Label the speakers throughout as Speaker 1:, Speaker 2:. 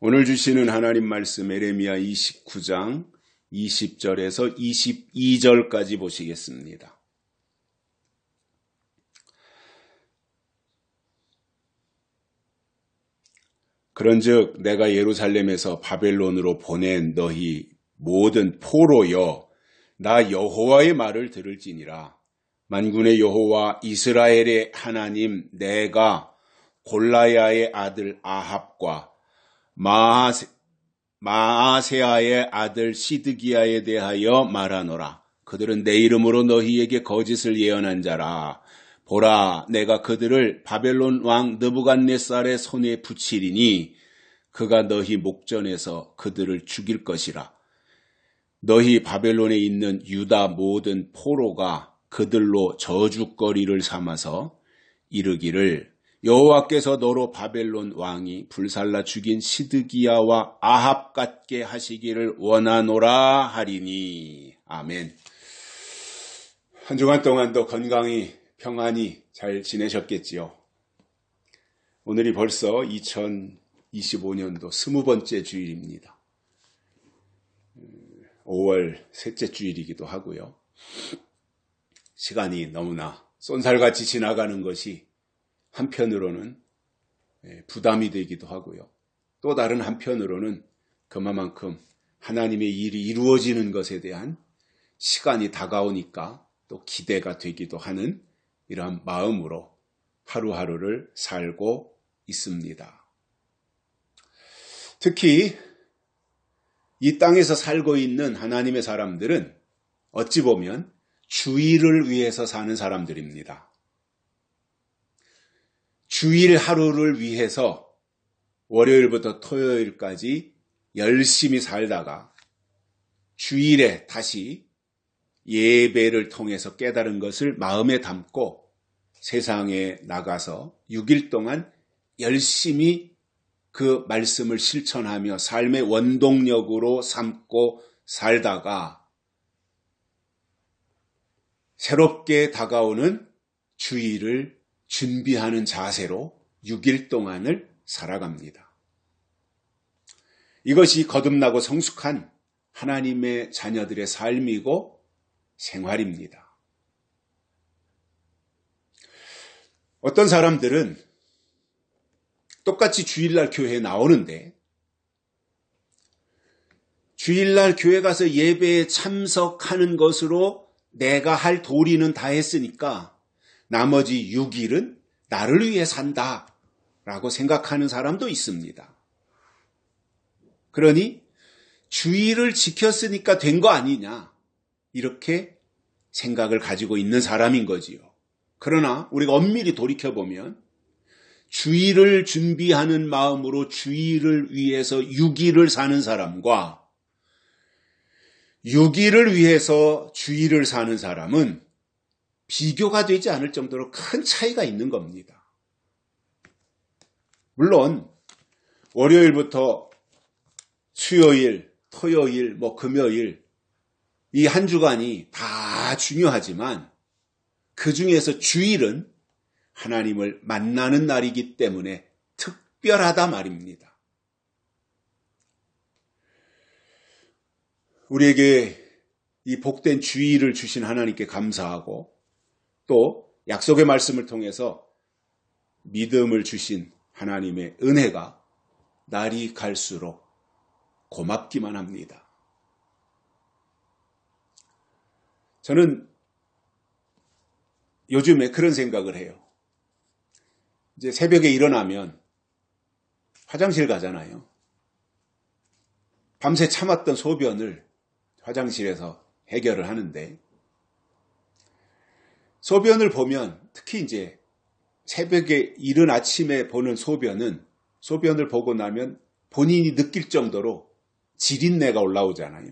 Speaker 1: 오늘 주시는 하나님 말씀 에레미야 29장 20절에서 22절까지 보시겠습니다. 그런즉 내가 예루살렘에서 바벨론으로 보낸 너희 모든 포로여 나 여호와의 말을 들을지니라. 만군의 여호와 이스라엘의 하나님 내가 골라야의 아들 아합과 마아세아의 아들 시드기야에 대하여 말하노라. 그들은 내 이름으로 너희에게 거짓을 예언한 자라. 보라, 내가 그들을 바벨론 왕 느부갓네살의 손에 붙이리니 그가 너희 목전에서 그들을 죽일 것이라. 너희 바벨론에 있는 유다 모든 포로가 그들로 저주거리를 삼아서 이르기를 여호와께서 너로 바벨론 왕이 불살라 죽인 시드기야와 아합 같게 하시기를 원하노라 하리니. 아멘. 한 주간 동안도 건강히 평안히 잘 지내셨겠지요. 오늘이 벌써 2025년도 20번째 주일입니다. 5월 셋째 주일이기도 하고요. 시간이 너무나 쏜살같이 지나가는 것이 한편으로는 부담이 되기도 하고요. 또 다른 한편으로는 그만큼 하나님의 일이 이루어지는 것에 대한 시간이 다가오니까 또 기대가 되기도 하는 이러한 마음으로 하루하루를 살고 있습니다. 특히 이 땅에서 살고 있는 하나님의 사람들은 어찌 보면 주일을 위해서 사는 사람들입니다. 주일 하루를 위해서 월요일부터 토요일까지 열심히 살다가 주일에 다시 예배를 통해서 깨달은 것을 마음에 담고 세상에 나가서 6일 동안 열심히 그 말씀을 실천하며 삶의 원동력으로 삼고 살다가 새롭게 다가오는 주일을 준비하는 자세로 6일 동안을 살아갑니다. 이것이 거듭나고 성숙한 하나님의 자녀들의 삶이고 생활입니다. 어떤 사람들은 똑같이 주일날 교회에 나오는데 주일날 교회 가서 예배에 참석하는 것으로 내가 할 도리는 다 했으니까 나머지 6일은 나를 위해 산다라고 생각하는 사람도 있습니다. 그러니 주일을 지켰으니까 된 거 아니냐 이렇게 생각을 가지고 있는 사람인 거지요. 그러나 우리가 엄밀히 돌이켜보면 주일을 준비하는 마음으로 주일을 위해서 6일을 사는 사람과 6일을 위해서 주일을 사는 사람은 비교가 되지 않을 정도로 큰 차이가 있는 겁니다. 물론 월요일부터 수요일, 토요일, 금요일 이 한 주간이 다 중요하지만 그 중에서 주일은 하나님을 만나는 날이기 때문에 특별하다 말입니다. 우리에게 이 복된 주일을 주신 하나님께 감사하고 또 약속의 말씀을 통해서 믿음을 주신 하나님의 은혜가 날이 갈수록 고맙기만 합니다. 저는 요즘에 그런 생각을 해요. 이제 새벽에 일어나면 화장실 가잖아요. 밤새 참았던 소변을 화장실에서 해결을 하는데 소변을 보면 특히 이제 새벽에 이른 아침에 보는 소변을 보고 나면 본인이 느낄 정도로 지린내가 올라오잖아요.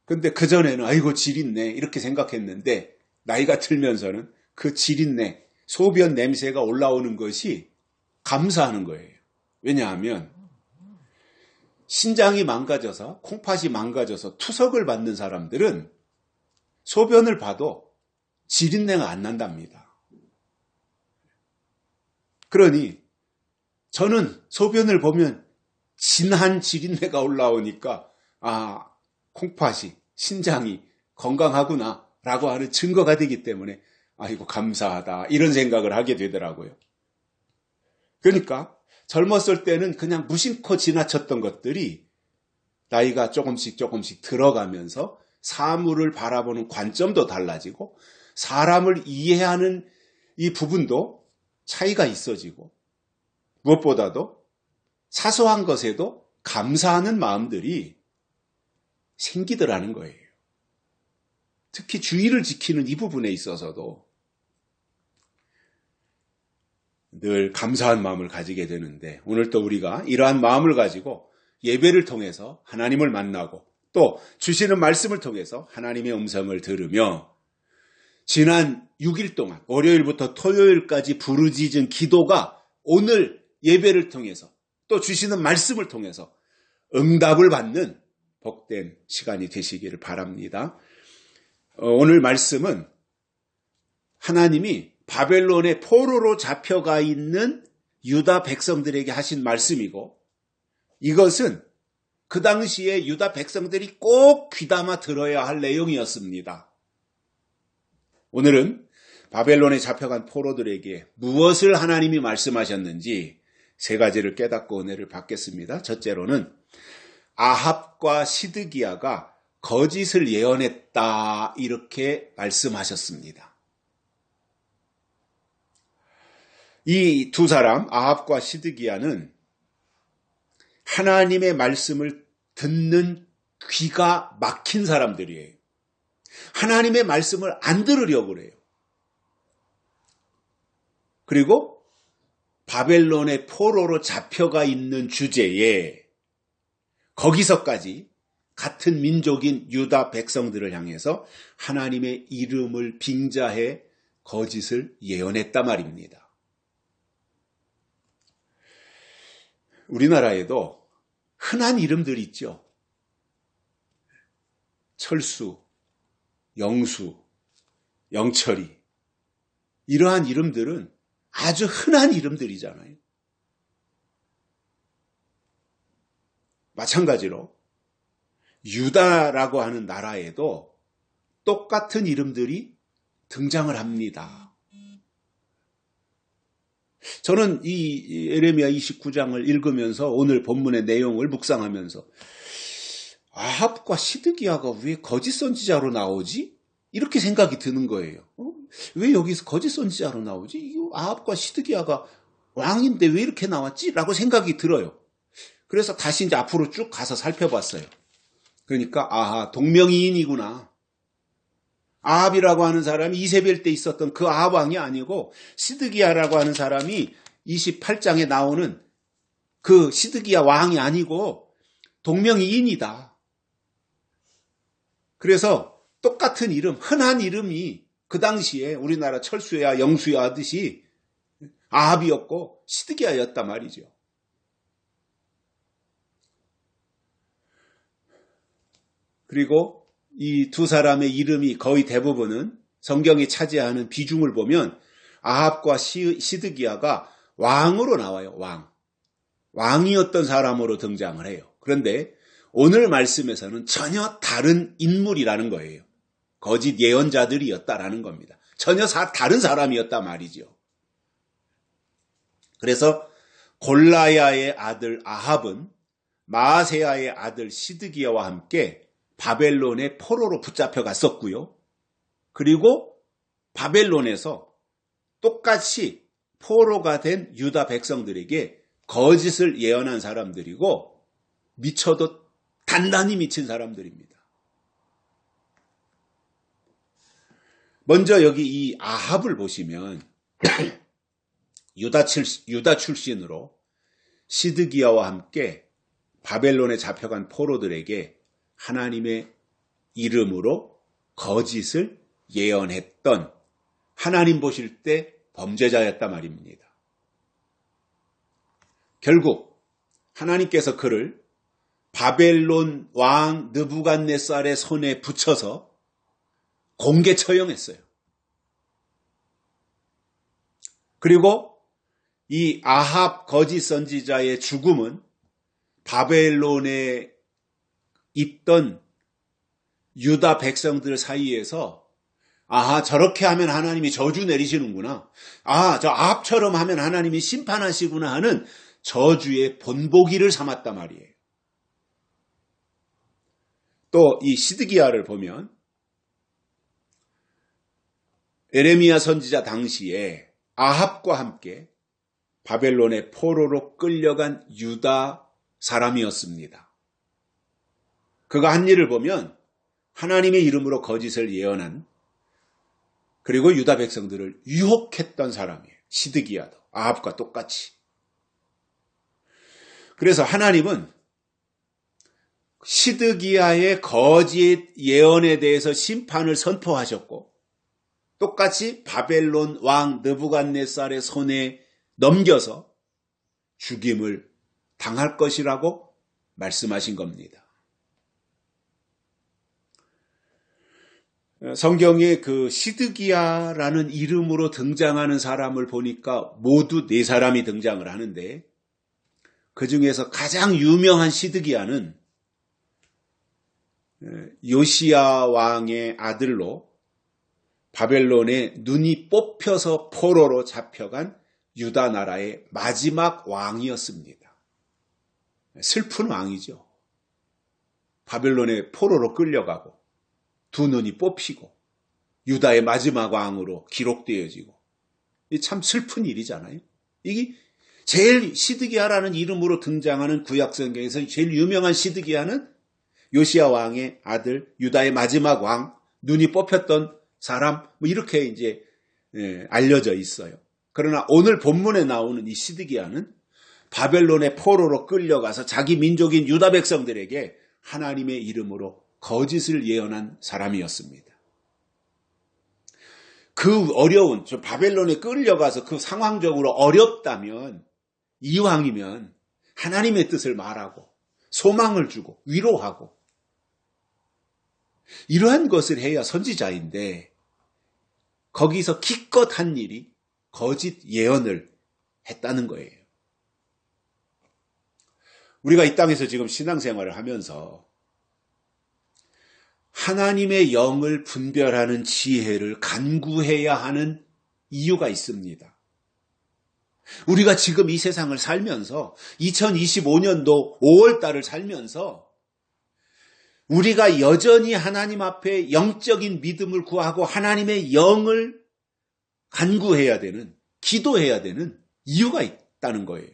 Speaker 1: 근데 그전에는 아이고 지린내 이렇게 생각했는데 나이가 들면서는 그 지린내, 소변 냄새가 올라오는 것이 감사하는 거예요. 왜냐하면 신장이 망가져서 콩팥이 망가져서 투석을 받는 사람들은 소변을 봐도 지린내가 안 난답니다. 그러니 저는 소변을 보면 진한 지린내가 올라오니까 콩팥이, 신장이 건강하구나 라고 하는 증거가 되기 때문에 아이고 감사하다 이런 생각을 하게 되더라고요. 그러니까 젊었을 때는 그냥 무심코 지나쳤던 것들이 나이가 조금씩 들어가면서 사물을 바라보는 관점도 달라지고 사람을 이해하는 이 부분도 차이가 있어지고 무엇보다도 사소한 것에도 감사하는 마음들이 생기더라는 거예요. 특히 주의를 지키는 이 부분에 있어서도 늘 감사한 마음을 가지게 되는데 오늘 또 우리가 이러한 마음을 가지고 예배를 통해서 하나님을 만나고 또 주시는 말씀을 통해서 하나님의 음성을 들으며 지난 6일 동안 월요일부터 토요일까지 부르짖은 기도가 오늘 예배를 통해서 또 주시는 말씀을 통해서 응답을 받는 복된 시간이 되시기를 바랍니다. 오늘 말씀은 하나님이 바벨론의 포로로 잡혀가 있는 유다 백성들에게 하신 말씀이고 이것은 그 당시에 유다 백성들이 꼭 귀담아 들어야 할 내용이었습니다. 오늘은 바벨론에 잡혀간 포로들에게 무엇을 하나님이 말씀하셨는지 세 가지를 깨닫고 은혜를 받겠습니다. 첫째로는 아합과 시드기야가 거짓을 예언했다 이렇게 말씀하셨습니다. 이 두 사람 아합과 시드기야는 하나님의 말씀을 듣는 귀가 막힌 사람들이에요. 하나님의 말씀을 안 들으려고 그래요. 그리고 바벨론의 포로로 잡혀가 있는 주제에 거기서까지 같은 민족인 유다 백성들을 향해서 하나님의 이름을 빙자해 거짓을 예언했단 말입니다. 우리나라에도 흔한 이름들이 있죠. 철수, 영수, 영철이 이러한 이름들은 아주 흔한 이름들이잖아요. 마찬가지로 유다라고 하는 나라에도 똑같은 이름들이 등장을 합니다. 저는 이 예레미야 29장을 읽으면서 오늘 본문의 내용을 묵상하면서 아합과 시드기야가 왜 거짓 선지자로 나오지? 이렇게 생각이 드는 거예요. 왜 여기서 거짓 선지자로 나오지? 아합과 시드기야가 왕인데 왜 이렇게 나왔지? 라고 생각이 들어요. 그래서 다시 이제 앞으로 쭉 가서 살펴봤어요. 그러니까 동명이인이구나. 아합이라고 하는 사람이 이세벨 때 있었던 그 아합 왕이 아니고 시드기야라고 하는 사람이 28장에 나오는 그 시드기야 왕이 아니고 동명이인이다. 그래서 똑같은 이름, 흔한 이름이 그 당시에 우리나라 철수야 영수야 하듯이 아합이었고 시드기야였단 말이죠. 그리고 이 두 사람의 이름이 거의 대부분은 성경이 차지하는 비중을 보면 아합과 시드기야가 왕으로 나와요. 왕이었던 사람으로 등장을 해요. 그런데 오늘 말씀에서는 전혀 다른 인물이라는 거예요. 거짓 예언자들이었다라는 겁니다. 전혀 다른 사람이었단 말이죠. 그래서 골라야의 아들 아합은 마아세야의 아들 시드기야와 함께 바벨론의 포로로 붙잡혀 갔었고요. 그리고 바벨론에서 똑같이 포로가 된 유다 백성들에게 거짓을 예언한 사람들이고 미쳐도 단단히 미친 사람들입니다. 먼저 여기 이 아합을 보시면 유다 출신으로 시드기야와 함께 바벨론에 잡혀간 포로들에게 하나님의 이름으로 거짓을 예언했던 하나님 보실 때 범죄자였단 말입니다. 결국 하나님께서 그를 바벨론 왕 느부갓네살의 손에 붙여서 공개 처형했어요. 그리고 이 아합 거짓 선지자의 죽음은 바벨론에 있던 유다 백성들 사이에서 저렇게 하면 하나님이 저주 내리시는구나. 저 아합처럼 하면 하나님이 심판하시구나 하는 저주의 본보기를 삼았단 말이에요. 또 이 시드기야를 보면 에레미야 선지자 당시에 아합과 함께 바벨론의 포로로 끌려간 유다 사람이었습니다. 그가 한 일을 보면 하나님의 이름으로 거짓을 예언한, 그리고 유다 백성들을 유혹했던 사람이에요. 시드기야도 아합과 똑같이. 그래서 하나님은 시드기야의 거짓 예언에 대해서 심판을 선포하셨고, 똑같이 바벨론 왕 느부갓네살의 손에 넘겨서 죽임을 당할 것이라고 말씀하신 겁니다. 성경에 그 시드기야라는 이름으로 등장하는 사람을 보니까 모두 4사람이 등장을 하는데, 그 중에서 가장 유명한 시드기야는 요시야 왕의 아들로 바벨론에 눈이 뽑혀서 포로로 잡혀간 유다 나라의 마지막 왕이었습니다. 슬픈 왕이죠. 바벨론에 포로로 끌려가고 두 눈이 뽑히고 유다의 마지막 왕으로 기록되어지고, 참 슬픈 일이잖아요. 이게 제일 시드기야라는 이름으로 등장하는 구약성경에서 제일 유명한 시드기야는 요시야 왕의 아들, 유다의 마지막 왕, 눈이 뽑혔던 사람, 이렇게 이제 알려져 있어요. 그러나 오늘 본문에 나오는 이 시드기야는 바벨론의 포로로 끌려가서 자기 민족인 유다 백성들에게 하나님의 이름으로 거짓을 예언한 사람이었습니다. 그 어려운, 바벨론에 끌려가서 그 상황적으로 어렵다면, 이왕이면 하나님의 뜻을 말하고 소망을 주고 위로하고 이러한 것을 해야 선지자인데, 거기서 기껏 한 일이 거짓 예언을 했다는 거예요. 우리가 이 땅에서 지금 신앙생활을 하면서 하나님의 영을 분별하는 지혜를 간구해야 하는 이유가 있습니다. 우리가 지금 이 세상을 살면서 2025년도 5월달을 살면서 우리가 여전히 하나님 앞에 영적인 믿음을 구하고 하나님의 영을 간구해야 되는, 기도해야 되는 이유가 있다는 거예요.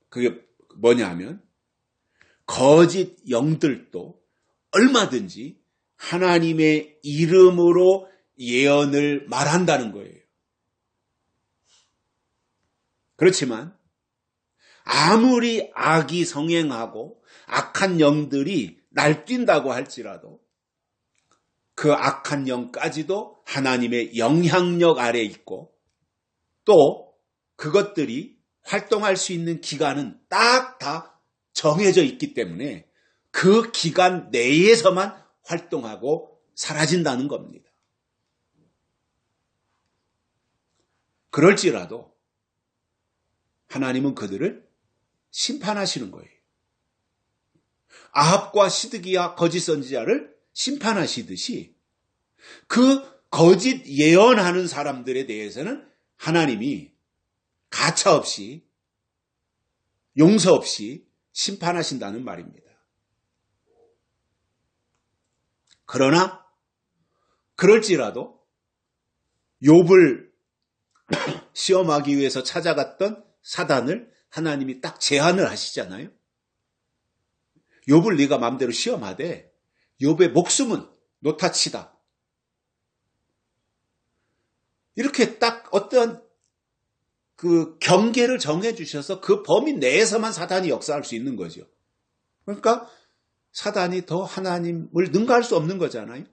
Speaker 1: 그게 뭐냐 하면 거짓 영들도 얼마든지 하나님의 이름으로 예언을 말한다는 거예요. 그렇지만 아무리 악이 성행하고 악한 영들이 날뛴다고 할지라도 그 악한 영까지도 하나님의 영향력 아래 있고, 또 그것들이 활동할 수 있는 기간은 딱 다 정해져 있기 때문에 그 기간 내에서만 활동하고 사라진다는 겁니다. 그럴지라도 하나님은 그들을 심판하시는 거예요. 아합과 시드기야 거짓 선지자를 심판하시듯이 그 거짓 예언하는 사람들에 대해서는 하나님이 가차없이, 용서 없이 심판하신다는 말입니다. 그러나 그럴지라도 욥을 시험하기 위해서 찾아갔던 사단을 하나님이 딱 제한을 하시잖아요. 욥을 네가 마음대로 시험하되 욥의 목숨은 노타치다. 이렇게 딱 어떠한 그 경계를 정해 주셔서 그 범위 내에서만 사단이 역사할 수 있는 거죠. 그러니까 사단이 더 하나님을 능가할 수 없는 거잖아요.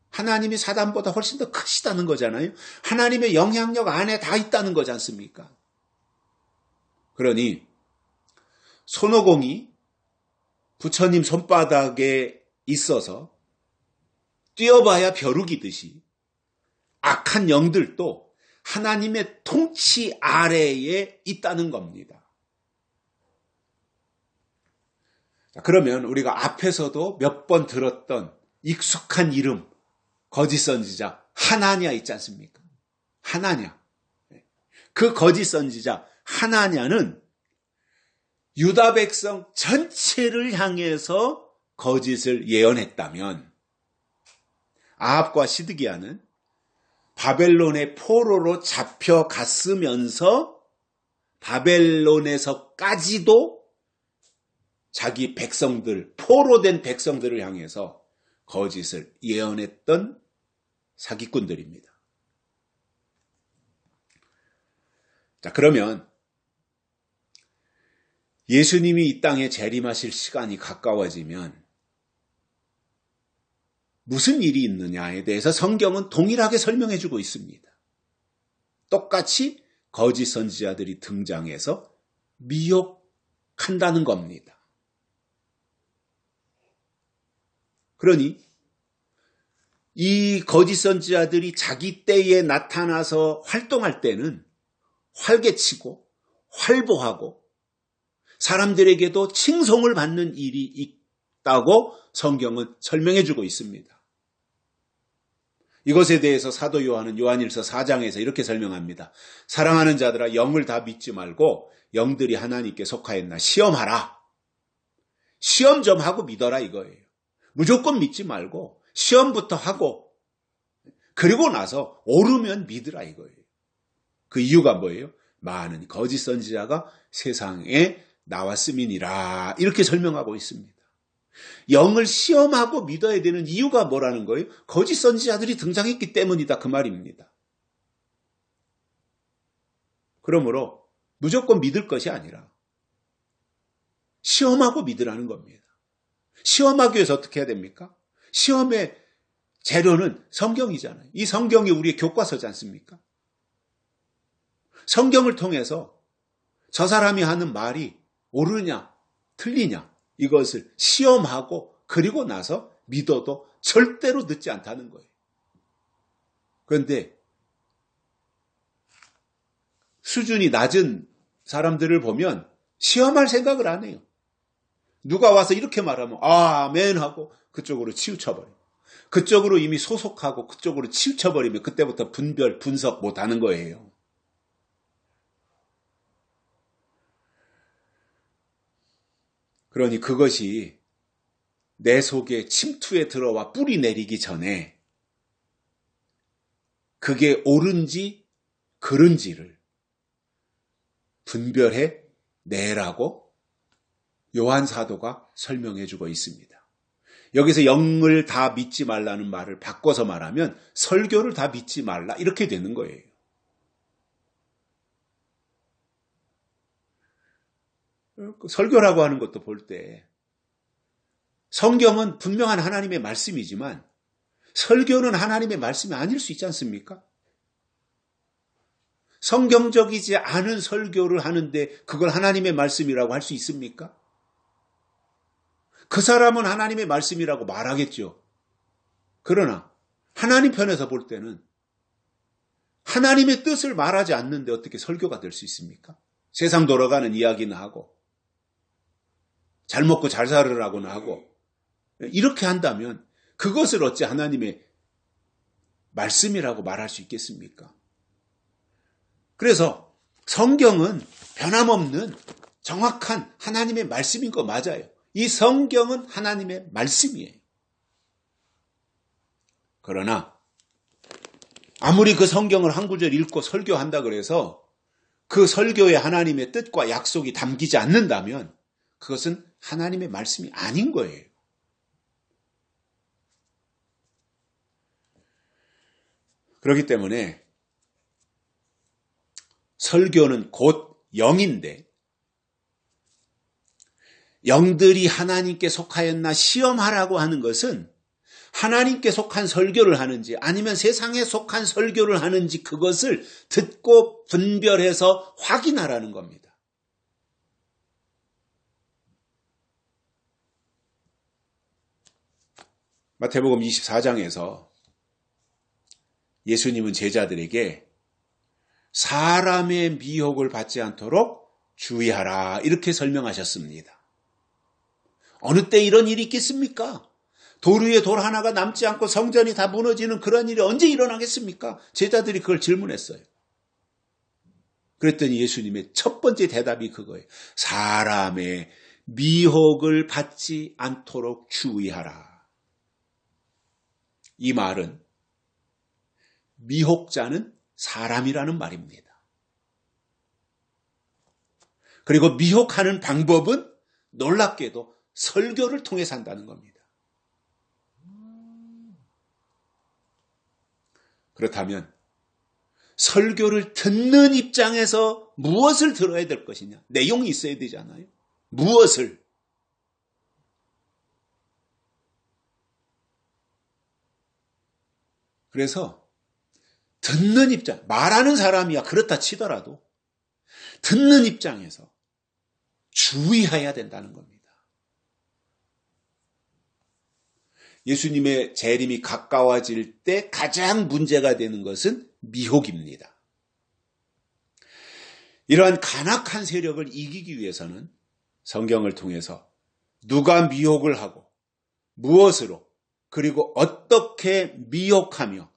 Speaker 1: 하나님이 사단보다 훨씬 더 크시다는 거잖아요. 하나님의 영향력 안에 다 있다는 거지 않습니까? 그러니 손오공이 부처님 손바닥에 있어서 뛰어봐야 벼룩이듯이 악한 영들도 하나님의 통치 아래에 있다는 겁니다. 자, 그러면 우리가 앞에서도 몇 번 들었던 익숙한 이름, 거짓 선지자 하나냐 있지 않습니까? 하나냐. 그 거짓 선지자 하나냐는 유다 백성 전체를 향해서 거짓을 예언했다면 아합과 시드기야는 바벨론의 포로로 잡혀갔으면서 바벨론에서까지도 자기 백성들, 포로된 백성들을 향해서 거짓을 예언했던 사기꾼들입니다. 자, 그러면 예수님이 이 땅에 재림하실 시간이 가까워지면 무슨 일이 있느냐에 대해서 성경은 동일하게 설명해주고 있습니다. 똑같이 거짓 선지자들이 등장해서 미혹한다는 겁니다. 그러니 이 거짓 선지자들이 자기 때에 나타나서 활동할 때는 활개치고 활보하고 사람들에게도 칭송을 받는 일이 있다고 성경은 설명해주고 있습니다. 이것에 대해서 사도 요한은 요한일서 4장에서 이렇게 설명합니다. 사랑하는 자들아, 영을 다 믿지 말고 영들이 하나님께 속하였나 시험하라. 시험 좀 하고 믿어라 이거예요. 무조건 믿지 말고 시험부터 하고 그리고 나서 오르면 믿으라 이거예요. 그 이유가 뭐예요? 많은 거짓 선지자가 세상에 나왔음이니라 이렇게 설명하고 있습니다. 영을 시험하고 믿어야 되는 이유가 뭐라는 거예요? 거짓 선지자들이 등장했기 때문이다 그 말입니다. 그러므로 무조건 믿을 것이 아니라 시험하고 믿으라는 겁니다. 시험하기 위해서 어떻게 해야 됩니까? 시험의 재료는 성경이잖아요. 이 성경이 우리의 교과서지 않습니까? 성경을 통해서 저 사람이 하는 말이 옳으냐 틀리냐 이것을 시험하고 그리고 나서 믿어도 절대로 늦지 않다는 거예요. 그런데 수준이 낮은 사람들을 보면 시험할 생각을 안 해요. 누가 와서 이렇게 말하면 아멘 하고 그쪽으로 치우쳐버려요. 그쪽으로 이미 소속하고 그쪽으로 치우쳐버리면 그때부터 분별, 분석 못하는 거예요. 그러니 그것이 내 속에 침투에 들어와 뿌리 내리기 전에 그게 옳은지 그른지를 분별해 내라고 요한 사도가 설명해 주고 있습니다. 여기서 영을 다 믿지 말라는 말을 바꿔서 말하면 설교를 다 믿지 말라 이렇게 되는 거예요. 설교라고 하는 것도 볼 때 성경은 분명한 하나님의 말씀이지만 설교는 하나님의 말씀이 아닐 수 있지 않습니까? 성경적이지 않은 설교를 하는데 그걸 하나님의 말씀이라고 할 수 있습니까? 그 사람은 하나님의 말씀이라고 말하겠죠. 그러나 하나님 편에서 볼 때는 하나님의 뜻을 말하지 않는데 어떻게 설교가 될 수 있습니까? 세상 돌아가는 이야기는 하고 잘 먹고 잘 살으라고는 하고 이렇게 한다면 그것을 어찌 하나님의 말씀이라고 말할 수 있겠습니까? 그래서 성경은 변함없는 정확한 하나님의 말씀인 거 맞아요. 이 성경은 하나님의 말씀이에요. 그러나 아무리 그 성경을 한 구절 읽고 설교한다 그래서 그 설교에 하나님의 뜻과 약속이 담기지 않는다면 그것은 하나님의 말씀이 아닌 거예요. 그렇기 때문에 설교는 곧 영인데 영들이 하나님께 속하였나 시험하라고 하는 것은 하나님께 속한 설교를 하는지 아니면 세상에 속한 설교를 하는지 그것을 듣고 분별해서 확인하라는 겁니다. 마태복음 24장에서 예수님은 제자들에게 사람의 미혹을 받지 않도록 주의하라 이렇게 설명하셨습니다. 어느 때 이런 일이 있겠습니까? 돌 위에 돌 하나가 남지 않고 성전이 다 무너지는 그런 일이 언제 일어나겠습니까? 제자들이 그걸 질문했어요. 그랬더니 예수님의 첫 번째 대답이 그거예요. 사람의 미혹을 받지 않도록 주의하라. 이 말은 미혹자는 사람이라는 말입니다. 그리고 미혹하는 방법은 놀랍게도 설교를 통해서 한다는 겁니다. 그렇다면 설교를 듣는 입장에서 무엇을 들어야 될 것이냐? 내용이 있어야 되잖아요. 무엇을? 그래서 듣는 입장, 말하는 사람이야 그렇다 치더라도 듣는 입장에서 주의해야 된다는 겁니다. 예수님의 재림이 가까워질 때 가장 문제가 되는 것은 미혹입니다. 이러한 간악한 세력을 이기기 위해서는 성경을 통해서 누가 미혹을 하고 무엇으로 그리고 어떻게 미혹하며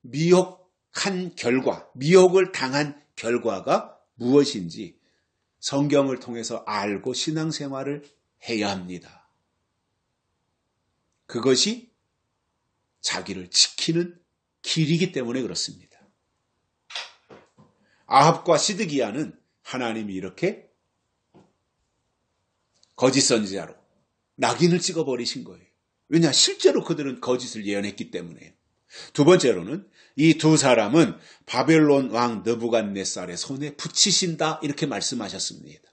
Speaker 1: 미혹한 결과, 미혹을 당한 결과가 무엇인지 성경을 통해서 알고 신앙생활을 해야 합니다. 그것이 자기를 지키는 길이기 때문에 그렇습니다. 아합과 시드기야는 하나님이 이렇게 거짓 선지자로 낙인을 찍어버리신 거예요. 왜냐? 실제로 그들은 거짓을 예언했기 때문에. 두 번째로는 이 두 사람은 바벨론 왕 느부갓네살의 손에 붙이신다 이렇게 말씀하셨습니다.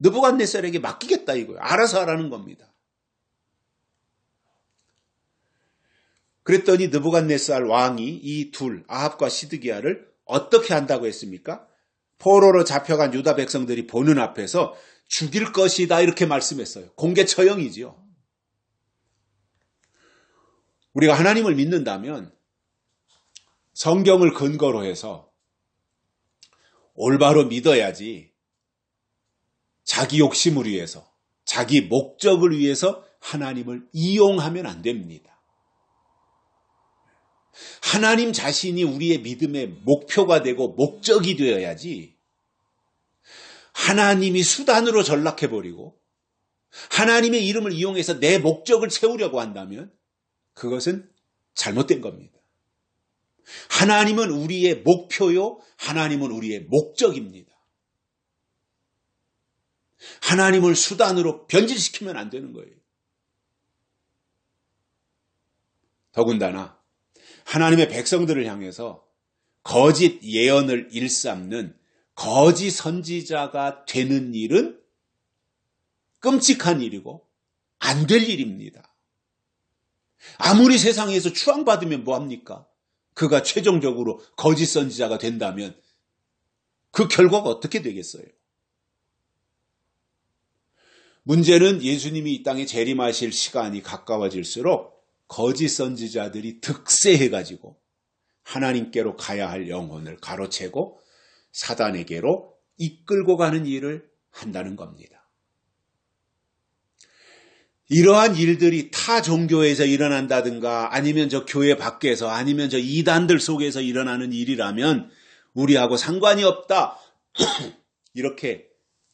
Speaker 1: 느부갓네살에게 맡기겠다 이거예요. 알아서 하라는 겁니다. 그랬더니 느부갓네살 왕이 이 둘 아합과 시드기야를 어떻게 한다고 했습니까? 포로로 잡혀간 유다 백성들이 보는 앞에서 죽일 것이다 이렇게 말씀했어요. 공개 처형이지요. 우리가 하나님을 믿는다면 성경을 근거로 해서 올바로 믿어야지 자기 욕심을 위해서 자기 목적을 위해서 하나님을 이용하면 안 됩니다. 하나님 자신이 우리의 믿음의 목표가 되고 목적이 되어야지 하나님이 수단으로 전락해버리고 하나님의 이름을 이용해서 내 목적을 채우려고 한다면 그것은 잘못된 겁니다. 하나님은 우리의 목표요, 하나님은 우리의 목적입니다. 하나님을 수단으로 변질시키면 안 되는 거예요. 더군다나 하나님의 백성들을 향해서 거짓 예언을 일삼는 거짓 선지자가 되는 일은 끔찍한 일이고 안 될 일입니다. 아무리 세상에서 추앙받으면 뭐합니까? 그가 최종적으로 거짓 선지자가 된다면 그 결과가 어떻게 되겠어요? 문제는 예수님이 이 땅에 재림하실 시간이 가까워질수록 거짓 선지자들이 득세해가지고 하나님께로 가야 할 영혼을 가로채고 사단에게로 이끌고 가는 일을 한다는 겁니다. 이러한 일들이 타 종교에서 일어난다든가 아니면 저 교회 밖에서 아니면 저 이단들 속에서 일어나는 일이라면 우리하고 상관이 없다 이렇게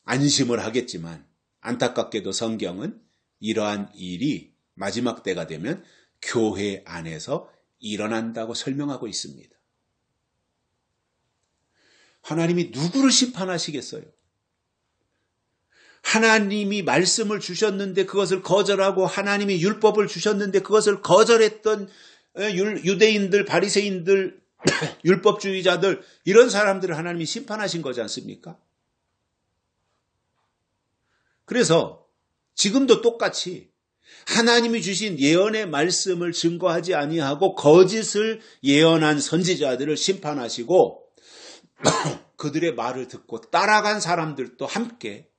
Speaker 1: 안심을 하겠지만 안타깝게도 성경은 이러한 일이 마지막 때가 되면 교회 안에서 일어난다고 설명하고 있습니다. 하나님이 누구를 심판하시겠어요? 하나님이 말씀을 주셨는데 그것을 거절하고 하나님이 율법을 주셨는데 그것을 거절했던 유대인들, 바리새인들, 율법주의자들 이런 사람들을 하나님이 심판하신 거지 않습니까? 그래서 지금도 똑같이 하나님이 주신 예언의 말씀을 증거하지 아니하고 거짓을 예언한 선지자들을 심판하시고 그들의 말을 듣고 따라간 사람들도 함께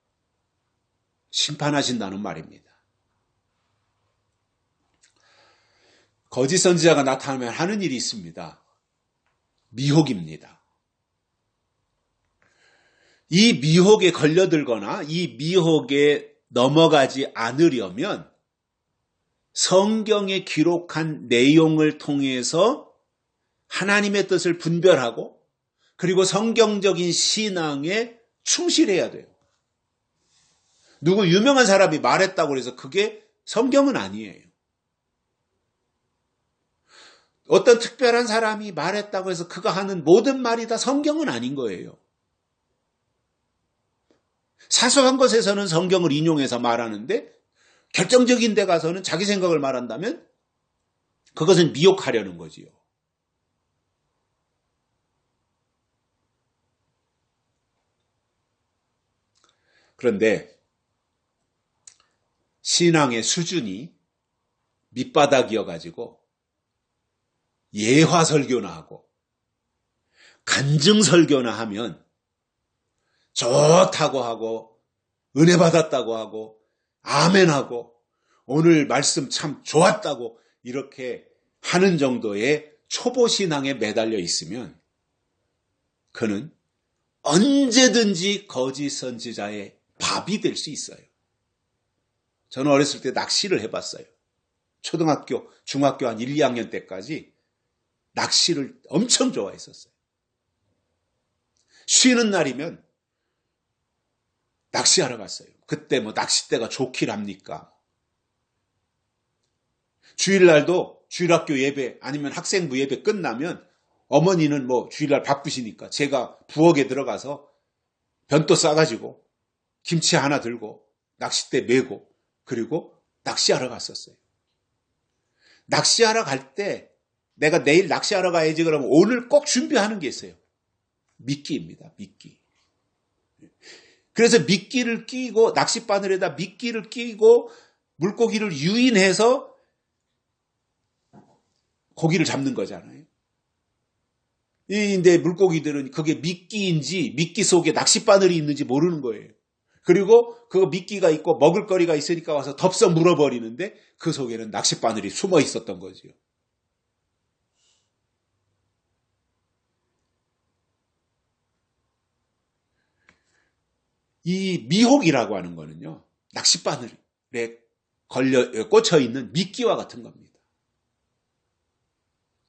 Speaker 1: 심판하신다는 말입니다. 거짓 선지자가 나타나면 하는 일이 있습니다. 미혹입니다. 이 미혹에 걸려들거나 이 미혹에 넘어가지 않으려면 성경에 기록한 내용을 통해서 하나님의 뜻을 분별하고 그리고 성경적인 신앙에 충실해야 돼요. 누구 유명한 사람이 말했다고 해서 그게 성경은 아니에요. 어떤 특별한 사람이 말했다고 해서 그가 하는 모든 말이 다 성경은 아닌 거예요. 사소한 것에서는 성경을 인용해서 말하는데 결정적인 데 가서는 자기 생각을 말한다면 그것은 미혹하려는 거지요. 그런데 신앙의 수준이 밑바닥이어가지고 예화 설교나 하고 간증 설교나 하면 좋다고 하고 은혜 받았다고 하고 아멘하고 오늘 말씀 참 좋았다고 이렇게 하는 정도의 초보 신앙에 매달려 있으면 그는 언제든지 거짓 선지자의 밥이 될 수 있어요. 저는 어렸을 때 낚시를 해봤어요. 초등학교, 중학교 한 1, 2학년 때까지 낚시를 엄청 좋아했었어요. 쉬는 날이면 낚시하러 갔어요. 그때 뭐 낚싯대가 좋길 합니까? 주일날도 주일학교 예배 아니면 학생부 예배 끝나면 어머니는 뭐 주일날 바쁘시니까 제가 부엌에 들어가서 변또 싸가지고 김치 하나 들고 낚싯대 메고 그리고 낚시하러 갔었어요. 낚시하러 갈 때 내가 내일 낚시하러 가야지 그러면 오늘 꼭 준비하는 게 있어요. 미끼입니다. 미끼. 그래서 미끼를 끼고 낚싯바늘에다 미끼를 끼고 물고기를 유인해서 고기를 잡는 거잖아요. 근데 물고기들은 그게 미끼인지 미끼 속에 낚싯바늘이 있는지 모르는 거예요. 그리고 그 미끼가 있고 먹을거리가 있으니까 와서 덥석 물어버리는데 그 속에는 낚싯바늘이 숨어 있었던 거죠. 이 미혹이라고 하는 거는요, 낚싯바늘에 꽂혀 있는 미끼와 같은 겁니다.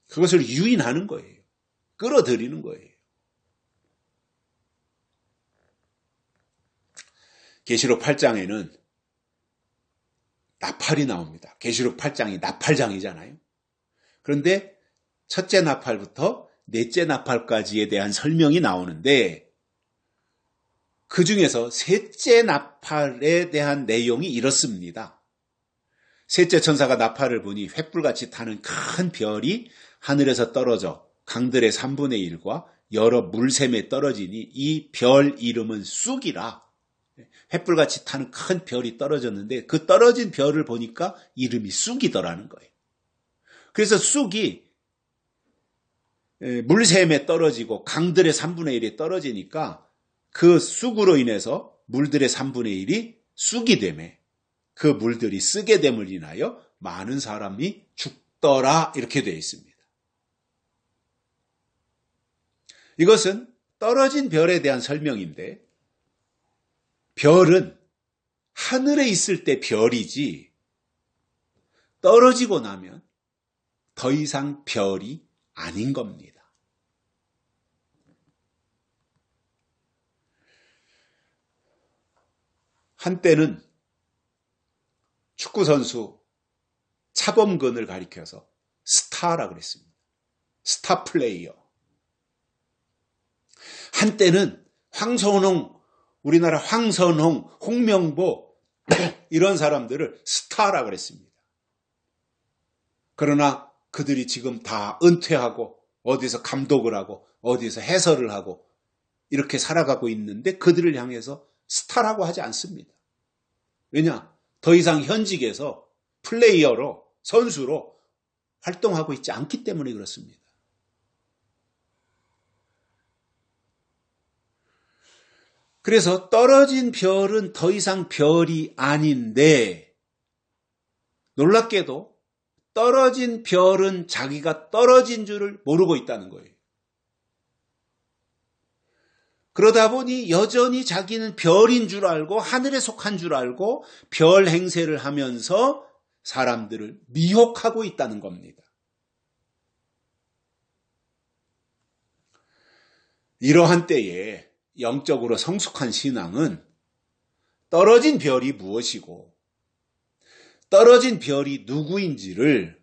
Speaker 1: 그것을 유인하는 거예요. 끌어들이는 거예요. 계시록 8장에는 나팔이 나옵니다. 계시록 8장이 나팔장이잖아요. 그런데 첫째 나팔부터 넷째 나팔까지에 대한 설명이 나오는데 그 중에서 셋째 나팔에 대한 내용이 이렇습니다. 셋째 천사가 나팔을 부니 횃불같이 타는 큰 별이 하늘에서 떨어져 강들의 3분의 1과 여러 물샘에 떨어지니 이 별 이름은 쑥이라. 횃불같이 타는 큰 별이 떨어졌는데 그 떨어진 별을 보니까 이름이 쑥이더라는 거예요. 그래서 쑥이 물샘에 떨어지고 강들의 3분의 1에 떨어지니까 그 쑥으로 인해서 물들의 3분의 1이 쑥이 되매 그 물들이 쓰게 됨을 인하여 많은 사람이 죽더라 이렇게 되어 있습니다. 이것은 떨어진 별에 대한 설명인데 별은 하늘에 있을 때 별이지 떨어지고 나면 더 이상 별이 아닌 겁니다. 한때는 축구선수 차범근을 가리켜서 스타라고 그랬습니다. 스타 플레이어. 한때는 황선홍, 우리나라 황선홍, 홍명보 이런 사람들을 스타라고 그랬습니다. 그러나 그들이 지금 다 은퇴하고 어디서 감독을 하고 어디서 해설을 하고 이렇게 살아가고 있는데 그들을 향해서 스타라고 하지 않습니다. 왜냐? 더 이상 현직에서 플레이어로 선수로 활동하고 있지 않기 때문에 그렇습니다. 그래서 떨어진 별은 더 이상 별이 아닌데 놀랍게도 떨어진 별은 자기가 떨어진 줄을 모르고 있다는 거예요. 그러다 보니 여전히 자기는 별인 줄 알고 하늘에 속한 줄 알고 별 행세를 하면서 사람들을 미혹하고 있다는 겁니다. 이러한 때에 영적으로 성숙한 신앙은 떨어진 별이 무엇이고 떨어진 별이 누구인지를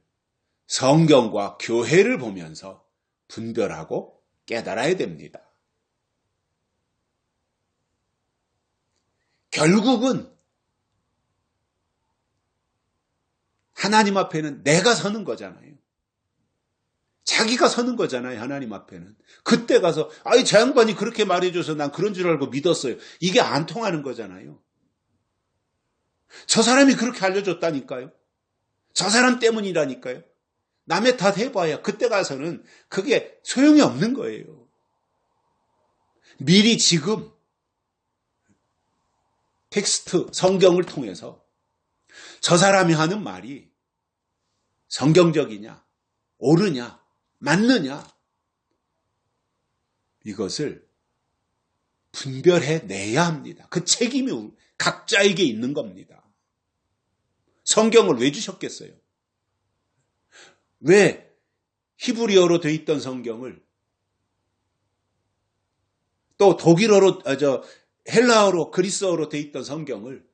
Speaker 1: 성경과 교회를 보면서 분별하고 깨달아야 됩니다. 결국은 하나님 앞에는 내가 서는 거잖아요. 자기가 서는 거잖아요. 하나님 앞에는. 그때 가서 제 양반이 그렇게 말해줘서 난 그런 줄 알고 믿었어요. 이게 안 통하는 거잖아요. 저 사람이 그렇게 알려줬다니까요. 저 사람 때문이라니까요. 남의 탓 해봐야 그때 가서는 그게 소용이 없는 거예요. 미리 지금 텍스트, 성경을 통해서 저 사람이 하는 말이 성경적이냐, 옳으냐, 맞느냐, 이것을 분별해내야 합니다. 그 책임이 각자에게 있는 겁니다. 성경을 왜 주셨겠어요? 왜 히브리어로 되어 있던 성경을 또 독일어로, 헬라어로, 그리스어로 되어 있던 성경을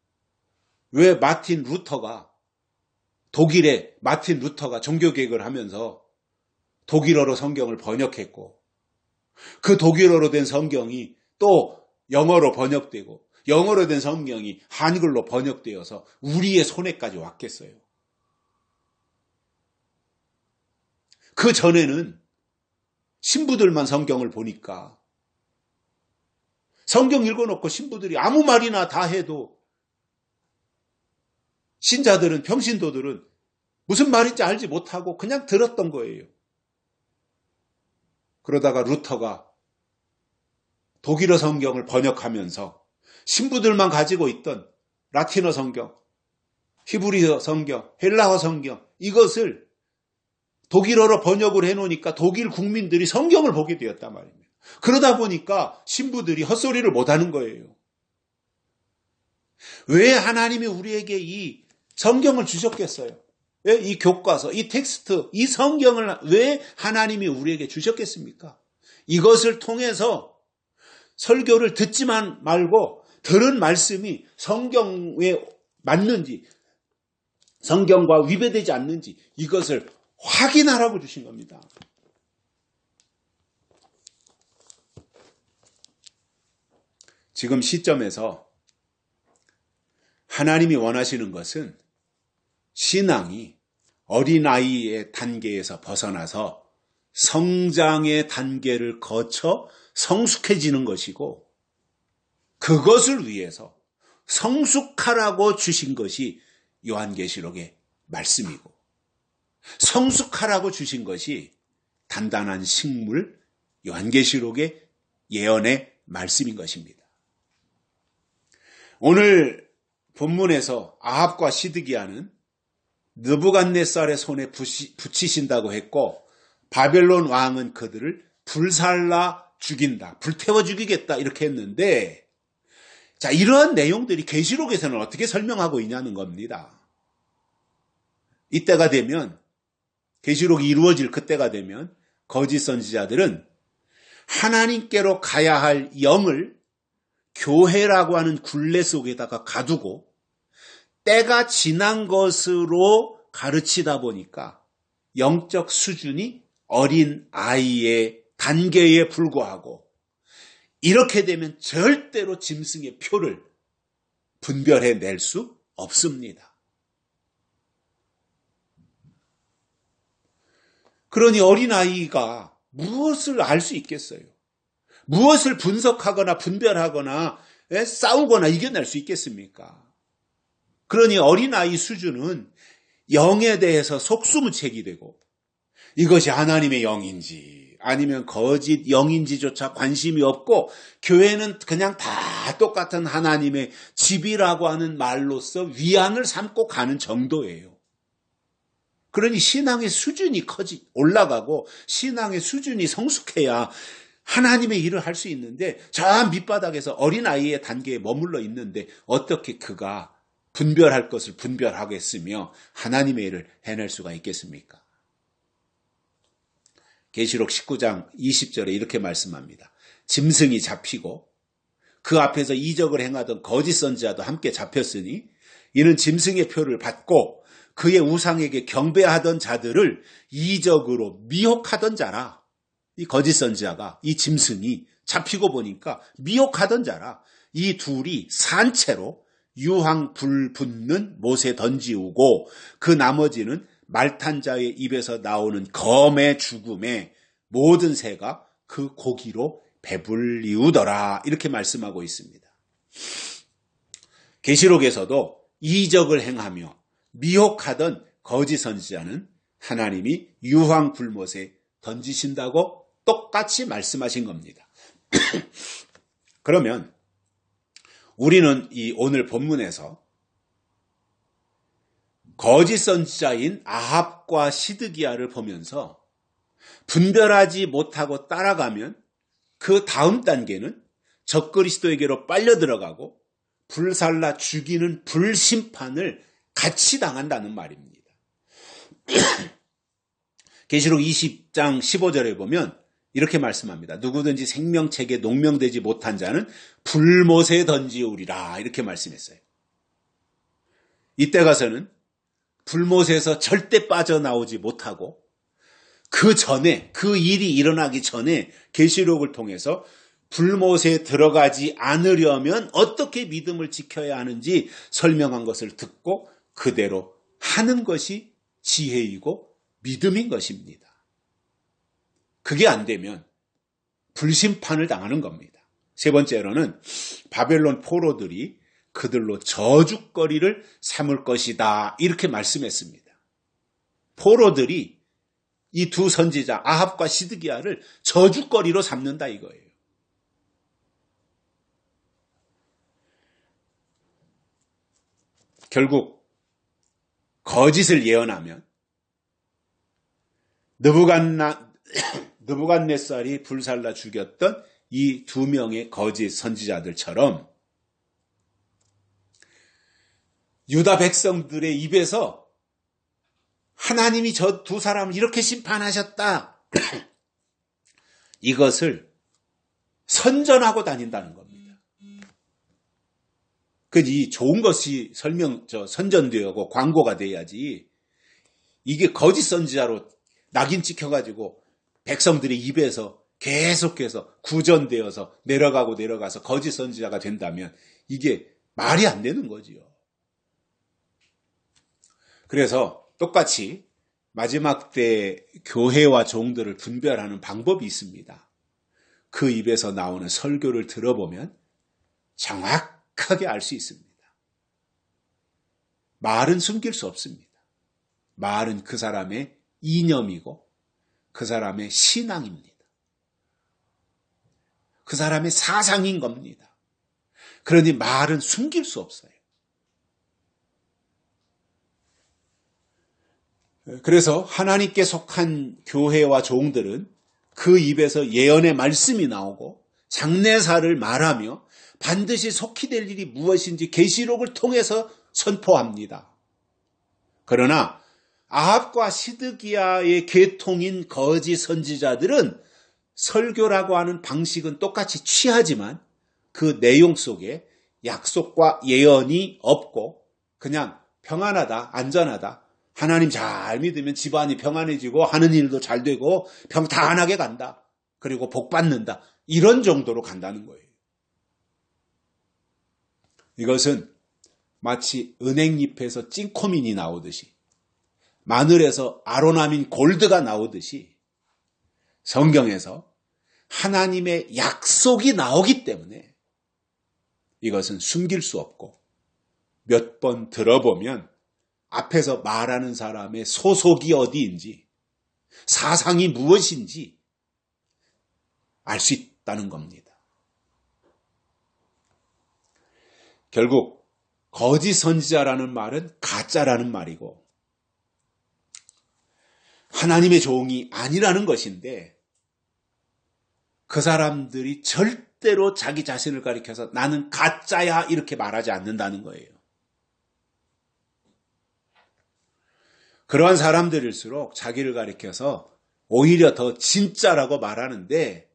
Speaker 1: 왜 독일의 마틴 루터가 종교개혁을 하면서 독일어로 성경을 번역했고 그 독일어로 된 성경이 또 영어로 번역되고 영어로 된 성경이 한글로 번역되어서 우리의 손에까지 왔겠어요. 그 전에는 신부들만 성경을 보니까 성경 읽어놓고 신부들이 아무 말이나 다 해도 신자들은, 평신도들은 무슨 말인지 알지 못하고 그냥 들었던 거예요. 그러다가 루터가 독일어 성경을 번역하면서 신부들만 가지고 있던 라틴어 성경, 히브리어 성경, 헬라어 성경, 이것을 독일어로 번역을 해놓으니까 독일 국민들이 성경을 보게 되었단 말입니다. 그러다 보니까 신부들이 헛소리를 못하는 거예요. 왜 하나님이 우리에게 이 성경을 주셨겠어요? 왜 이 교과서, 이 텍스트, 이 성경을 왜 하나님이 우리에게 주셨겠습니까? 이것을 통해서 설교를 듣지만 말고 들은 말씀이 성경에 맞는지, 성경과 위배되지 않는지 이것을 확인하라고 주신 겁니다. 지금 시점에서 하나님이 원하시는 것은 신앙이 어린아이의 단계에서 벗어나서 성장의 단계를 거쳐 성숙해지는 것이고 그것을 위해서 성숙하라고 주신 것이 요한계시록의 말씀이고 성숙하라고 주신 것이 단단한 식물 요한계시록의 예언의 말씀인 것입니다. 오늘 본문에서 아합과 시드기야는 느부갓네살의 손에 붙이신다고 했고 바벨론 왕은 그들을 불살라 죽인다, 불태워 죽이겠다 이렇게 했는데 자, 이러한 내용들이 계시록에서는 어떻게 설명하고 있냐는 겁니다. 이때가 되면 계시록이 이루어질 그때가 되면 거짓 선지자들은 하나님께로 가야 할 영을 교회라고 하는 굴레 속에다가 가두고 때가 지난 것으로 가르치다 보니까 영적 수준이 어린 아이의 단계에 불과하고 이렇게 되면 절대로 짐승의 표를 분별해낼 수 없습니다. 그러니 어린아이가 무엇을 알 수 있겠어요? 무엇을 분석하거나 분별하거나 싸우거나 이겨낼 수 있겠습니까? 그러니 어린아이 수준은 영에 대해서 속수무책이 되고 이것이 하나님의 영인지 아니면 거짓 영인지조차 관심이 없고 교회는 그냥 다 똑같은 하나님의 집이라고 하는 말로써 위안을 삼고 가는 정도예요. 그러니 신앙의 수준이 올라가고 신앙의 수준이 성숙해야 하나님의 일을 할 수 있는데 저 밑바닥에서 어린아이의 단계에 머물러 있는데 어떻게 그가 분별할 것을 분별하겠으며 하나님의 일을 해낼 수가 있겠습니까? 계시록 19장 20절에 이렇게 말씀합니다. 짐승이 잡히고 그 앞에서 이적을 행하던 거짓 선지자도 함께 잡혔으니 이는 짐승의 표를 받고 그의 우상에게 경배하던 자들을 이적으로 미혹하던 자라. 이 거짓 선지자가, 이 짐승이 잡히고 보니까 미혹하던 자라. 이 둘이 산채로 유황 불 붙는 못에 던지우고 그 나머지는 말탄 자의 입에서 나오는 검의 죽음에 모든 새가 그 고기로 배불리우더라. 이렇게 말씀하고 있습니다. 계시록에서도 이적을 행하며 미혹하던 거짓 선지자는 하나님이 유황 불못에 던지신다고 똑같이 말씀하신 겁니다. 그러면 우리는 이 오늘 본문에서 거짓 선지자인 아합과 시드기야를 보면서 분별하지 못하고 따라가면 그 다음 단계는 적그리스도에게로 빨려 들어가고 불살라 죽이는 불심판을 같이 당한다는 말입니다. 계시록 20장 15절에 보면 이렇게 말씀합니다. 누구든지 생명책에 농명되지 못한 자는 불못에 던지우리라 이렇게 말씀했어요. 이때 가서는 불못에서 절대 빠져나오지 못하고 그 전에, 그 일이 일어나기 전에 계시록을 통해서 불못에 들어가지 않으려면 어떻게 믿음을 지켜야 하는지 설명한 것을 듣고 그대로 하는 것이 지혜이고 믿음인 것입니다. 그게 안 되면 불심판을 당하는 겁니다. 세 번째로는 바벨론 포로들이 그들로 저주거리를 삼을 것이다 이렇게 말씀했습니다. 포로들이 이 두 선지자 아합과 시드기야를 저주거리로 삼는다 이거예요. 결국 거짓을 예언하면 느부갓네살이 불살라 죽였던 이 두 명의 거짓 선지자들처럼 유다 백성들의 입에서 하나님이 저 두 사람을 이렇게 심판하셨다. 이것을 선전하고 다닌다는 겁니다. 이 좋은 것이 선전되고 광고가 돼야지 이게 거짓 선지자로 낙인 찍혀가지고 백성들의 입에서 계속해서 구전되어서 내려가서 거짓 선지자가 된다면 이게 말이 안 되는 거지요. 그래서 똑같이 마지막 때 교회와 종들을 분별하는 방법이 있습니다. 그 입에서 나오는 설교를 들어보면 정확하게 알 수 있습니다. 말은 숨길 수 없습니다. 말은 그 사람의 이념이고 그 사람의 신앙입니다. 그 사람의 사상인 겁니다. 그러니 말은 숨길 수 없어요. 그래서 하나님께 속한 교회와 종들은 그 입에서 예언의 말씀이 나오고 장래사를 말하며 반드시 속히 될 일이 무엇인지 계시록을 통해서 선포합니다. 그러나 아합과 시드기야의 계통인 거짓 선지자들은 설교라고 하는 방식은 똑같이 취하지만 그 내용 속에 약속과 예언이 없고 그냥 평안하다, 안전하다, 하나님 잘 믿으면 집안이 평안해지고 하는 일도 잘 되고 평탄하게 간다. 그리고 복 받는다. 이런 정도로 간다는 거예요. 이것은 마치 은행잎에서 찐코민이 나오듯이 마늘에서 아로나민 골드가 나오듯이 성경에서 하나님의 약속이 나오기 때문에 이것은 숨길 수 없고 몇 번 들어보면 앞에서 말하는 사람의 소속이 어디인지 사상이 무엇인지 알 수 있다는 겁니다. 결국 거짓 선지자라는 말은 가짜라는 말이고 하나님의 종이 아니라는 것인데 그 사람들이 절대로 자기 자신을 가리켜서 나는 가짜야 이렇게 말하지 않는다는 거예요. 그러한 사람들일수록 자기를 가리켜서 오히려 더 진짜라고 말하는데,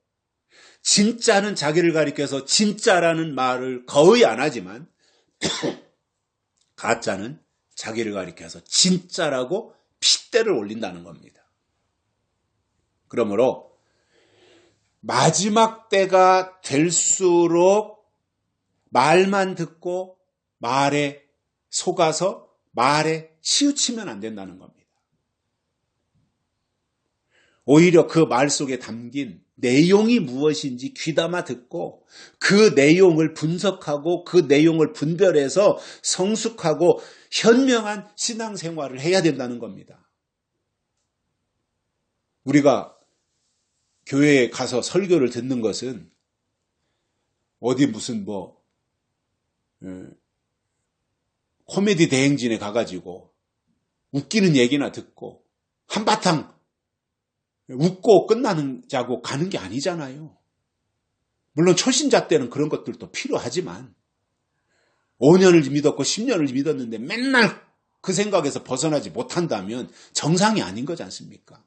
Speaker 1: 진짜는 자기를 가리켜서 진짜라는 말을 거의 안 하지만 가짜는 자기를 가리켜서 진짜라고 핏대를 올린다는 겁니다. 그러므로 마지막 때가 될수록 말만 듣고 말에 속아서 말에 치우치면 안 된다는 겁니다. 오히려 그 말 속에 담긴 내용이 무엇인지 귀담아 듣고 그 내용을 분석하고 그 내용을 분별해서 성숙하고 현명한 신앙생활을 해야 된다는 겁니다. 우리가 교회에 가서 설교를 듣는 것은 어디 무슨 코미디 대행진에 가가지고 웃기는 얘기나 듣고 한바탕 웃고 끝나자고 가는 게 아니잖아요. 물론 초신자 때는 그런 것들도 필요하지만 5년을 믿었고 10년을 믿었는데 맨날 그 생각에서 벗어나지 못한다면 정상이 아닌 거지 않습니까?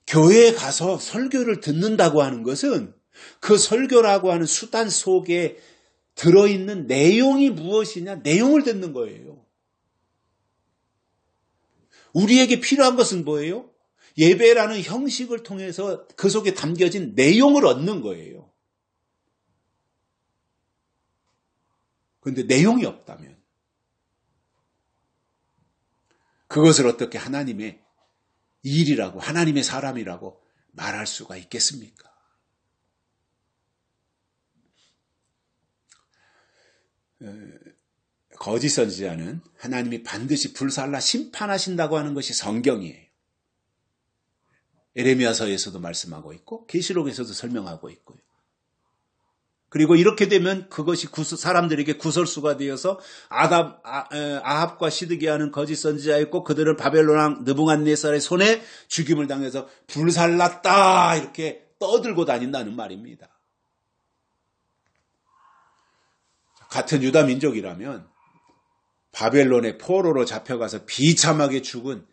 Speaker 1: 교회에 가서 설교를 듣는다고 하는 것은 그 설교라고 하는 수단 속에 들어있는 내용이 무엇이냐, 내용을 듣는 거예요. 우리에게 필요한 것은 뭐예요? 예배라는 형식을 통해서 그 속에 담겨진 내용을 얻는 거예요. 그런데 내용이 없다면 그것을 어떻게 하나님의 일이라고, 하나님의 사람이라고 말할 수가 있겠습니까? 거짓 선지자는 하나님이 반드시 불살라 심판하신다고 하는 것이 성경이에요. 에레미야서에서도 말씀하고 있고 계시록에서도 설명하고 있고요. 그리고 이렇게 되면 그것이 사람들에게 구설수가 되어서 아합과 시드기야는 거짓 선지자였고 그들은 바벨론 왕 느부갓네살의 손에 죽임을 당해서 불살랐다 이렇게 떠들고 다닌다는 말입니다. 같은 유다 민족이라면 바벨론의 포로로 잡혀가서 비참하게 죽은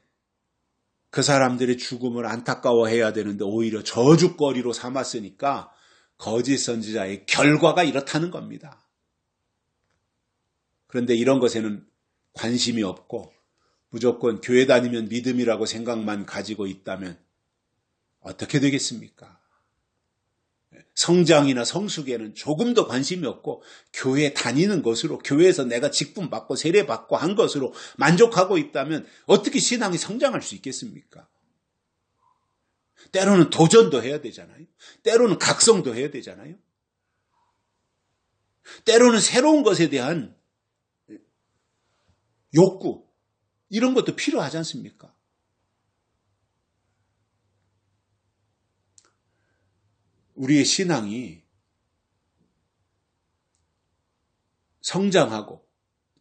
Speaker 1: 그 사람들의 죽음을 안타까워해야 되는데 오히려 저주거리로 삼았으니까 거짓 선지자의 결과가 이렇다는 겁니다. 그런데 이런 것에는 관심이 없고 무조건 교회 다니면 믿음이라고 생각만 가지고 있다면 어떻게 되겠습니까? 성장이나 성숙에는 조금도 관심이 없고 교회 다니는 것으로, 교회에서 내가 직분 받고 세례 받고 한 것으로 만족하고 있다면 어떻게 신앙이 성장할 수 있겠습니까? 때로는 도전도 해야 되잖아요. 때로는 각성도 해야 되잖아요. 때로는 새로운 것에 대한 욕구, 이런 것도 필요하지 않습니까? 우리의 신앙이 성장하고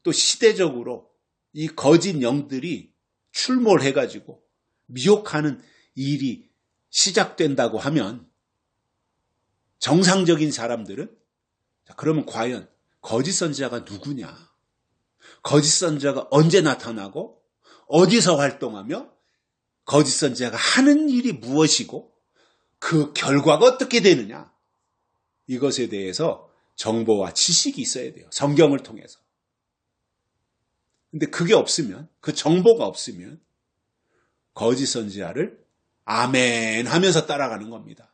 Speaker 1: 또 시대적으로 이 거짓 영들이 출몰해가지고 미혹하는 일이 시작된다고 하면 정상적인 사람들은 그러면 과연 거짓 선지자가 누구냐? 거짓 선지자가 언제 나타나고 어디서 활동하며 거짓 선지자가 하는 일이 무엇이고 그 결과가 어떻게 되느냐? 이것에 대해서 정보와 지식이 있어야 돼요. 성경을 통해서. 근데 그게 없으면, 그 정보가 없으면 거짓 선지자를 아멘 하면서 따라가는 겁니다.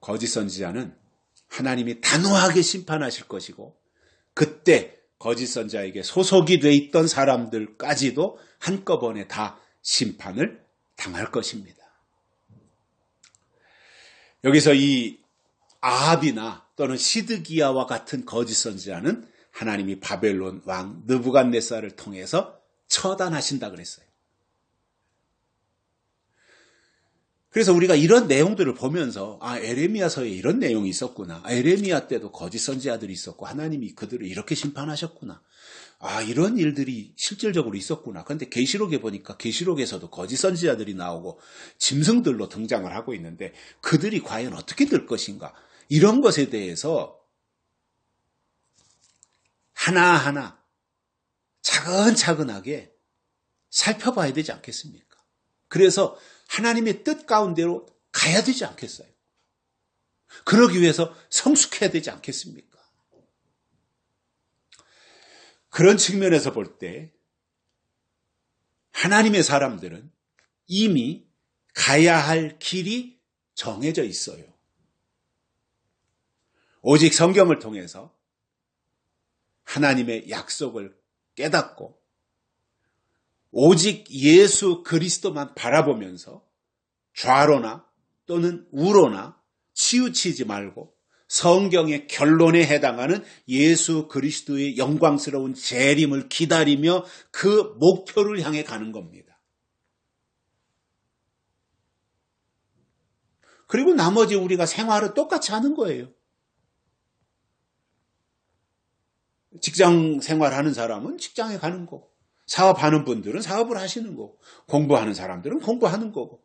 Speaker 1: 거짓 선지자는 하나님이 단호하게 심판하실 것이고 그때 거짓 선지자에게 소속이 돼 있던 사람들까지도 한꺼번에 다 심판을 당할 것입니다. 여기서 이 아합이나 또는 시드기야와 같은 거짓 선지자는 하나님이 바벨론 왕 느부갓네살을 통해서 처단하신다 그랬어요. 그래서 우리가 이런 내용들을 보면서 에레미야서에 이런 내용이 있었구나. 에레미야 때도 거짓 선지자들이 있었고 하나님이 그들을 이렇게 심판하셨구나. 이런 일들이 실질적으로 있었구나. 그런데 계시록에 보니까 계시록에서도 거짓 선지자들이 나오고 짐승들로 등장을 하고 있는데 그들이 과연 어떻게 될 것인가. 이런 것에 대해서 하나하나 차근차근하게 살펴봐야 되지 않겠습니까? 그래서 하나님의 뜻 가운데로 가야 되지 않겠어요? 그러기 위해서 성숙해야 되지 않겠습니까? 그런 측면에서 볼 때 하나님의 사람들은 이미 가야 할 길이 정해져 있어요. 오직 성경을 통해서 하나님의 약속을 깨닫고 오직 예수 그리스도만 바라보면서 좌로나 또는 우로나 치우치지 말고 성경의 결론에 해당하는 예수 그리스도의 영광스러운 재림을 기다리며 그 목표를 향해 가는 겁니다. 그리고 나머지 우리가 생활을 똑같이 하는 거예요. 직장 생활하는 사람은 직장에 가는 거고, 사업하는 분들은 사업을 하시는 거고, 공부하는 사람들은 공부하는 거고,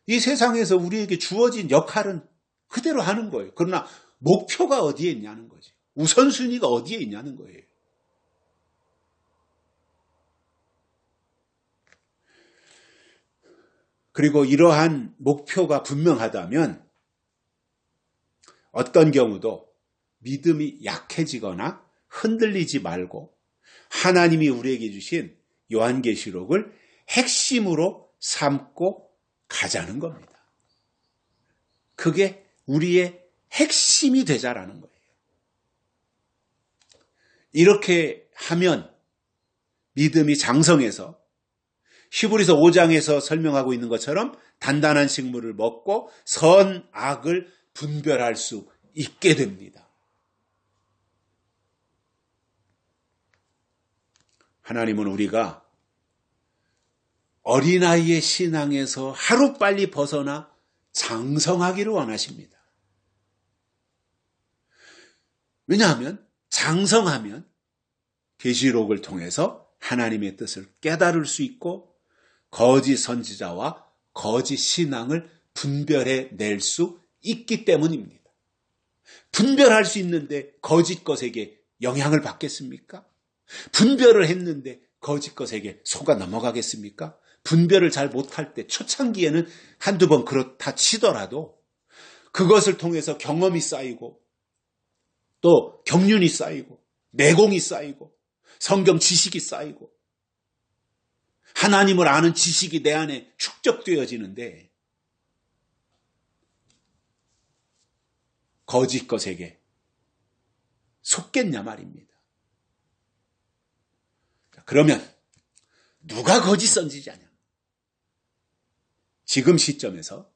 Speaker 1: 이 세상에서 우리에게 주어진 역할은 그대로 하는 거예요. 그러나 목표가 어디에 있냐는 거지. 우선순위가 어디에 있냐는 거예요. 그리고 이러한 목표가 분명하다면 어떤 경우도 믿음이 약해지거나 흔들리지 말고 하나님이 우리에게 주신 요한계시록을 핵심으로 삼고 가자는 겁니다. 그게 우리의 핵심이 되자라는 거예요. 이렇게 하면 믿음이 장성해서 히브리서 5장에서 설명하고 있는 것처럼 단단한 식물을 먹고 선악을 분별할 수 있게 됩니다. 하나님은 우리가 어린아이의 신앙에서 하루빨리 벗어나 장성하기를 원하십니다. 왜냐하면 장성하면 계시록을 통해서 하나님의 뜻을 깨달을 수 있고 거짓 선지자와 거짓 신앙을 분별해 낼 수 있기 때문입니다. 분별할 수 있는데 거짓 것에게 영향을 받겠습니까? 분별을 했는데 거짓 것에게 속아 넘어가겠습니까? 분별을 잘 못할 때 초창기에는 한두 번 그렇다 치더라도 그것을 통해서 경험이 쌓이고 또 경륜이 쌓이고 내공이 쌓이고 성경 지식이 쌓이고 하나님을 아는 지식이 내 안에 축적되어지는데 거짓 것에게 속겠냐 말입니다. 그러면 누가 거짓 선지자냐? 지금 시점에서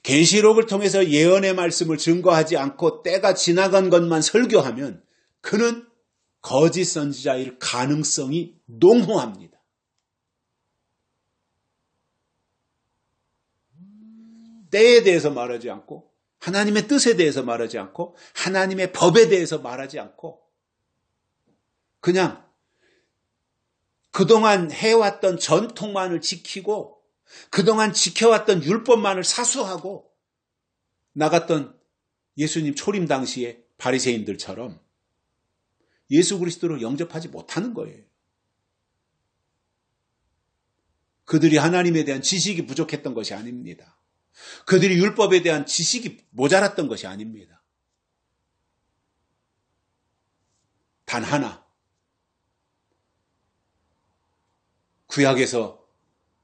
Speaker 1: 계시록을 통해서 예언의 말씀을 증거하지 않고 때가 지나간 것만 설교하면 그는 거짓 선지자일 가능성이 농후합니다. 때에 대해서 말하지 않고 하나님의 뜻에 대해서 말하지 않고 하나님의 법에 대해서 말하지 않고 그냥 그동안 해왔던 전통만을 지키고 그동안 지켜왔던 율법만을 사수하고 나갔던 예수님 초림 당시의 바리새인들처럼 예수 그리스도를 영접하지 못하는 거예요. 그들이 하나님에 대한 지식이 부족했던 것이 아닙니다. 그들이 율법에 대한 지식이 모자랐던 것이 아닙니다. 단 하나, 구약에서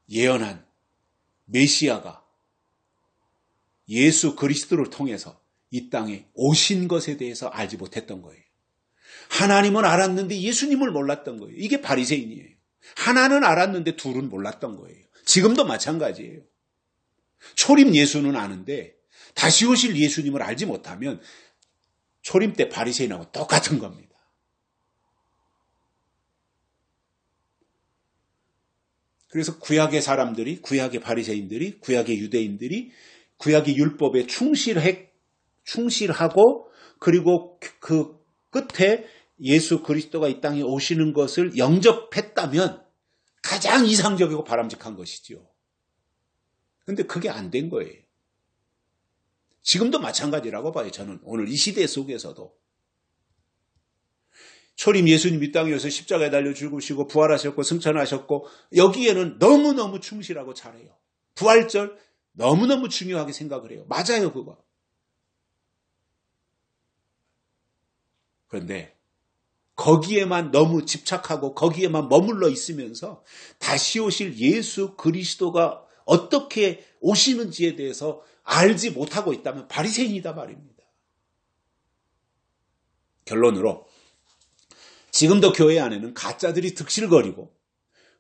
Speaker 1: 예언한 메시아가 예수 그리스도를 통해서 이 땅에 오신 것에 대해서 알지 못했던 거예요. 하나님은 알았는데 예수님을 몰랐던 거예요. 이게 바리새인이에요. 하나는 알았는데 둘은 몰랐던 거예요. 지금도 마찬가지예요. 초림 예수는 아는데 다시 오실 예수님을 알지 못하면 초림 때 바리새인하고 똑같은 겁니다. 그래서 구약의 사람들이, 구약의 바리새인들이, 구약의 유대인들이 구약의 율법에 충실하고 그리고 그 끝에 예수 그리스도가 이 땅에 오시는 것을 영접했다면 가장 이상적이고 바람직한 것이지요. 그런데 그게 안 된 거예요. 지금도 마찬가지라고 봐요. 저는 오늘 이 시대 속에서도. 초림 예수님 이 땅에 오셔서 십자가에 달려 죽으시고 부활하셨고 승천하셨고 여기에는 너무너무 충실하고 잘해요. 부활절 너무너무 중요하게 생각을 해요. 맞아요, 그거. 그런데 거기에만 너무 집착하고 거기에만 머물러 있으면서 다시 오실 예수 그리스도가 어떻게 오시는지에 대해서 알지 못하고 있다면 바리새인이다 말입니다. 결론으로 지금도 교회 안에는 가짜들이 득실거리고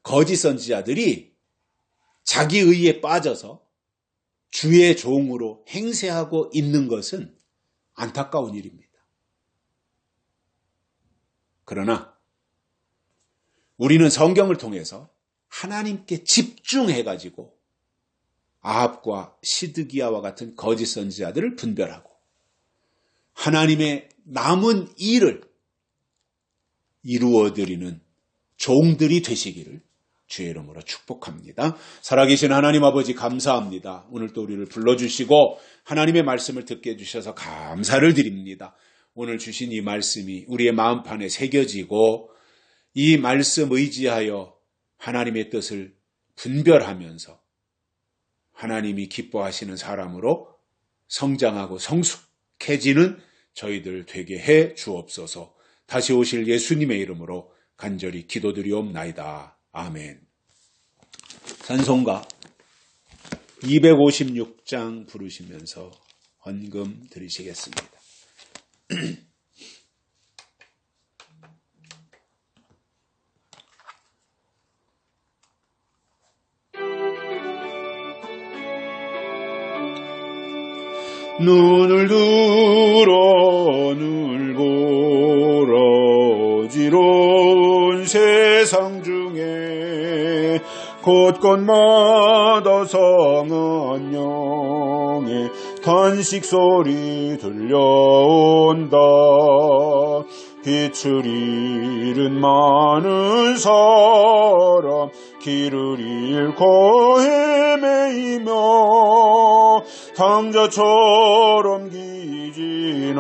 Speaker 1: 거짓 선지자들이 자기 의에 빠져서 주의 종으로 행세하고 있는 것은 안타까운 일입니다. 그러나 우리는 성경을 통해서 하나님께 집중해가지고 아합과 시드기야와 같은 거짓 선지자들을 분별하고 하나님의 남은 일을 이루어드리는 종들이 되시기를 주의 이름으로 축복합니다. 살아계신 하나님 아버지 감사합니다. 오늘 또 우리를 불러주시고 하나님의 말씀을 듣게 해주셔서 감사를 드립니다. 오늘 주신 이 말씀이 우리의 마음판에 새겨지고 이 말씀 의지하여 하나님의 뜻을 분별하면서 하나님이 기뻐하시는 사람으로 성장하고 성숙해지는 저희들 되게 해 주옵소서. 다시 오실 예수님의 이름으로 간절히 기도드리옵나이다. 아멘. 찬송가 256장 부르시면서 헌금 드리시겠습니다. 눈을 들어 눈을 보러 지로운 세상 중에 곳곳마다 성한 영의 탄식 소리 들려온다. 빛을 잃은 많은 사람 길을 잃고 헤매이며 당자처럼 기진하니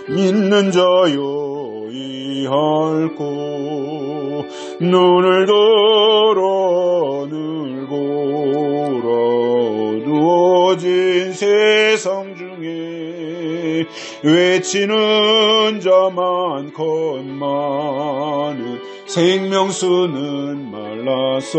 Speaker 1: 믿는 자여 이할고 눈을 들어 눈을 보라 누워진 세상 중에 외치는 자 많건만은 생명수는 말라서